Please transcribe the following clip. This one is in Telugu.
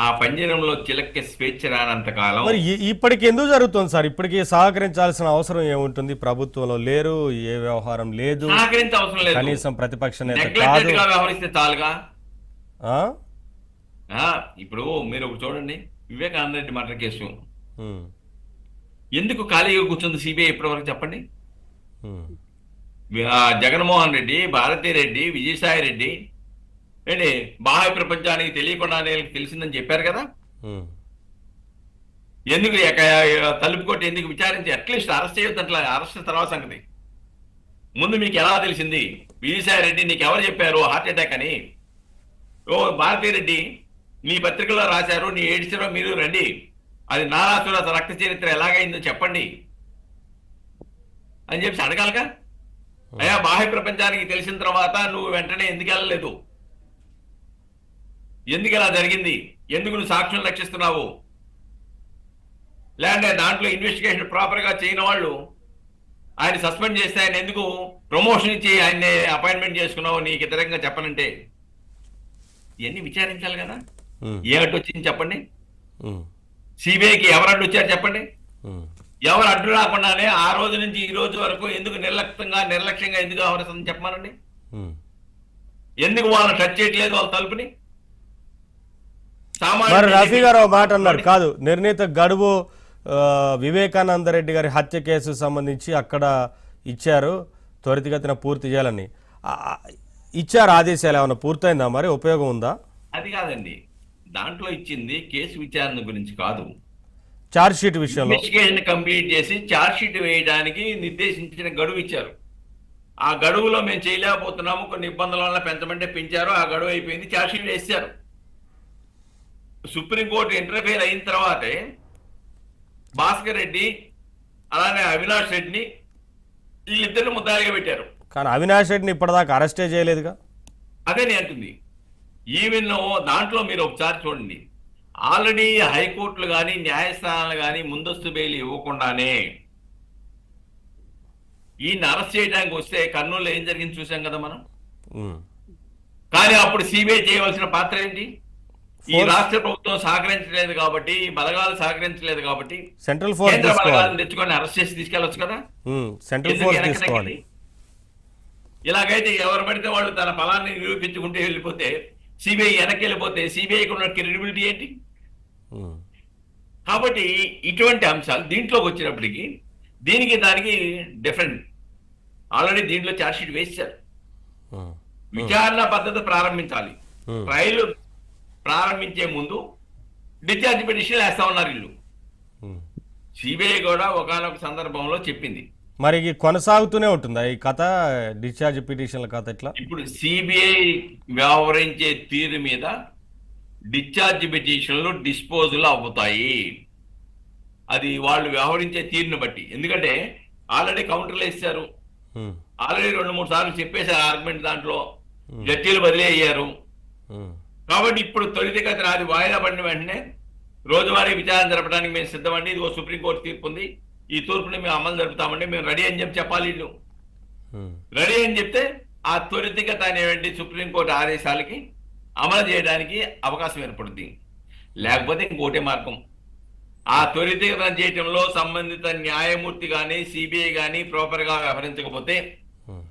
ఆ పంజరంలో చిలక్కి స్వేచ్ఛ రానంత కాలం మరి ఇప్పటికి ఎందుకు జరుగుతుంది సార్? ఇప్పటికి సహకరించాల్సిన అవసరం ఏముంటుంది? ప్రభుత్వంలో లేరు, ఏ వ్యవహారం లేదు, సహకరించే అవసరం లేదు. కనీసం ప్రతిపక్ష నేత నెగ్లెక్టెడ్ కాదు. గా వ్యవహరిస్తే చాలుగా. ఆ? ఆ, ఇప్పుడు మీరు ఒకటి చూడండి, వివేకానంద రెడ్డి మర్డర్ కేసు ఉమ్, ఎందుకు ఖాళీగా కూర్చుంది సిబిఐ ఇప్పటివరకు చెప్పండి. ఉమ్, జగన్మోహన్ రెడ్డి, భారతీ రెడ్డి, విజయసాయి రెడ్డి ఏంటి బాహ్య ప్రపంచానికి తెలియకుండానే వీళ్ళకి తెలిసిందని చెప్పారు కదా. ఉమ్, ఎందుకు తలుపు కొట్టి ఎందుకు విచారించి అట్లీస్ట్ అరెస్ట్ చేయొద్దు. అట్లా అరెస్ట్ తర్వాత సంగతి. ముందు మీకు ఎలా తెలిసింది? విజయసాయి రెడ్డి నీకు ఎవరు చెప్పారు హార్ట్ అటాక్ అని? ఓ భారతీ రెడ్డి నీ పత్రికలో రాశారు, నీ ఏడిచారో మీరు రండి, అది నారాసుర రక్త చరిత్ర ఎలాగైందో చెప్పండి అని చెప్పి అడగాలిగా. అయ్యా బాహ్య ప్రపంచానికి తెలిసిన తర్వాత నువ్వు వెంటనే ఎందుకు వెళ్ళలేదు? ఎందుకు ఇలా జరిగింది? ఎందుకు నువ్వు సాక్ష్యం రక్షిస్తున్నావు? లేదంటే దాంట్లో ఇన్వెస్టిగేషన్ ప్రాపర్ గా చేయని వాళ్ళు ఆయన సస్పెండ్ చేస్తే ఆయన ఎందుకు ప్రమోషన్ ఇచ్చి ఆయన్ని అపాయింట్మెంట్ చేసుకున్నావు నీకు వ్యతిరేకంగా చెప్పనంటే? ఇవన్నీ విచారించాలి కదా. ఉమ్, ఏ అడ్డు వచ్చింది చెప్పండి? ఉమ్, సిబిఐకి ఎవరు అడ్డు వచ్చారు చెప్పండి? ఉమ్. ఎవరు అడ్డు రాకుండానే ఆ రోజు నుంచి ఈ రోజు వరకు ఎందుకు నిర్లక్ష్యంగా ఎందుకు వ్యవహరిస్తుందని చెప్పమానండి. ఉమ్. ఎందుకు వాళ్ళని టచ్ చేయట్లేదు వాళ్ళ తలుపుని? మరి రఫీ గారు ఒక మాట అన్నారు కాదు, నిర్ణీత గడువు వివేకానంద రెడ్డి గారి హత్య కేసు సంబంధించి అక్కడ ఇచ్చారు, త్వరితగతిన పూర్తి చేయాలని ఇచ్చారు ఆదేశాలు. ఏమైనా పూర్తయిందా? మరి ఉపయోగం ఉందా? అది కాదండి, దాంట్లో ఇచ్చింది కేసు విచారణ గురించి కాదు. ఛార్జ్ షీట్ విషయంలో ఇన్వెస్టిగేషన్ కంప్లీట్ చేసి ఛార్జ్ షీట్ వేయడానికి నిర్దేశించిన గడువు ఇచ్చారు. ఆ గడువులో మేము చేయలేకపోతున్నాము, కొన్ని ఇబ్బందుల వల్ల పెంచమంటే పెంచారు. ఆ గడువు అయిపోయింది, ఛార్జ్ షీట్ వేశారు. సుప్రీంకోర్టు ఇంటర్ఫేర్ అయిన తర్వాతే భాస్కర్ రెడ్డి అలానే అవినాష్ రెడ్డిని వీళ్ళిద్దరిని ముద్దాయిగా పెట్టారు. కానీ అవినాష్ రెడ్డిని ఇప్పటిదాకా అరెస్టే చేయలేదుగా. అదే నేను అంటుంది. ఈవెన్ దాంట్లో మీరు ఒకసారి చూడండి, ఆల్రెడీ హైకోర్టులు కానీ న్యాయస్థానాలు కానీ ముందస్తు బెయిల్ ఇవ్వకుండానే ఈయన అరెస్ట్ చేయడానికి వస్తే కర్నూలులో ఏం జరిగింది చూసాం కదా మనం. ఉమ్. కానీ అప్పుడు సిబిఐ చేయవలసిన పాత్ర ఏంటి? ఈ రాష్ట్ర ప్రభుత్వం సహకరించలేదు కాబట్టి, ఈ బలగాలు సహకరించలేదు కాబట్టి సెంట్రల్ ఫోర్స్ కేంద్ర తీసుకోవాలి. బలగాలను తెచ్చుకొని అరెస్ట్ చేసి తీసుకెళ్లొచ్చు కదా. సెంట్రల్ ఎందుకు ఫోర్స్ వెనక్కి తీసుకోవాలి. తగ్గింది? ఇలాగైతే ఎవరు పడితే వాళ్ళు తన ఫలాన్ని నిరూపించుకుంటూ వెళ్ళిపోతే, సిబిఐ వెనక్కి వెళ్ళిపోతే సిబిఐకి ఉన్న క్రెడిబిలిటీ ఏంటి? ఉమ్, కాబట్టి ఇటువంటి అంశాలు దీంట్లోకి వచ్చినప్పటికీ దీనికి దానికి డిఫరెంట్. ఆల్రెడీ దీంట్లో ఛార్జ్ షీట్ వేశారు. ఉమ్, విచారణ పద్ధతి ప్రారంభించాలి. ఉమ్, ట్రయల్ ప్రారంభించే ముందు డిశ్చార్జ్ పిటిషన్ వేస్తా ఉన్నారు వీళ్ళు. ఉమ్. సిబిఐ కూడా ఒకానొక సందర్భంలో చెప్పింది. మరి ఇది కొనసాగుతూనే ఉంటుందా ఈ కథ, డిశ్చార్జ్ పిటిషన్ల కథ ఎట్లా? ఇప్పుడు సిబిఐ వ్యవహరించే తీరు మీద డిశ్చార్జ్ పిటిషన్లు డిస్పోజల్ అవుతాయి. అది వాళ్ళు వ్యవహరించే తీరుని బట్టి. ఎందుకంటే ఆల్రెడీ కౌంటర్లు వేస్తారు, ఉమ్, ఆల్రెడీ 2-3 సార్లు చెప్పేశారు ఆర్గ్యుమెంట్. దాంట్లో జడ్జీలు బదిలీ అయ్యారు. ఉమ్, కాబట్టి ఇప్పుడు త్వరితగతిన అది వాయిదా పడిన వెంటనే రోజువారీ విచారణ జరపడానికి మేము సిద్ధమండి, ఇదిగో సుప్రీంకోర్టు తీర్పు ఉంది, ఈ తీర్పుని మేము అమలు జరుపుతామండి, మేము రెడీ అని చెప్పాలి. వీళ్ళు ఉమ్, రెడీ అని చెప్తే ఆ త్వరితగత అనేటువంటి సుప్రీంకోర్టు ఆదేశాలకి అమలు చేయడానికి అవకాశం ఏర్పడుతుంది. లేకపోతే ఇంకోటే మార్గం, ఆ త్వరితగతం చేయటంలో సంబంధిత న్యాయమూర్తి కానీ సిబిఐ కానీ ప్రాపర్ గా వ్యవహరించకపోతే ఉమ్.